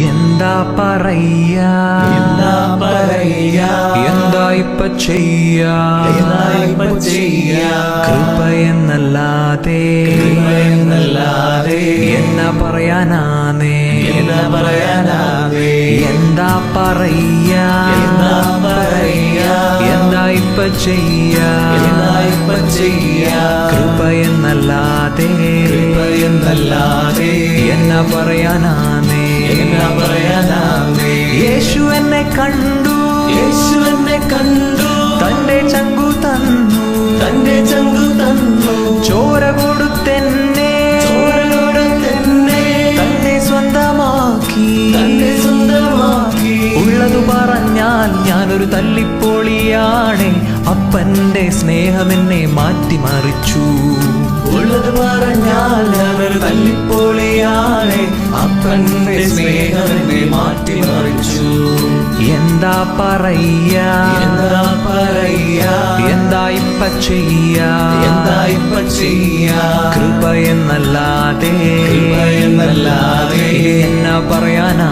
എന്താ പറയാ എന്താ ഇപ്പ ചെയ്യാ കൃപയെന്നല്ലാതെ എന്നാ പറയാനാന്നേ എന്താ പറയാ എന്താ ഇപ്പ ചെയ്യാ കൃപയെന്നല്ലാതെ എന്നാ പറയാനാന്നേ യേശു എന്നെ കണ്ടു തന്റെ ചങ്കു തന്നു ചോര കൊടുത്തെന്നെ തന്നെ സ്വന്തമാക്കി ഉള്ളതു പറഞ്ഞാൽ ഞാനൊരു തല്ലിപ്പൊളിയാണ്. അപ്പന്റെ സ്നേഹമെന്നെ മാറ്റിമറിച്ചു. ഉള്ളത് പറഞ്ഞാൽ ഞാനൊരു തല്ലിപ്പൊളിയാണ്. അപ്പന്റെ സ്നേഹമെന്നെ മാറ്റിമറിച്ചു. എന്താ പറയാ എന്താ ഇപ്പ ചെയ്യാ കൃപയെന്നല്ലാതെ എന്നാ എന്നാ പറയാനാ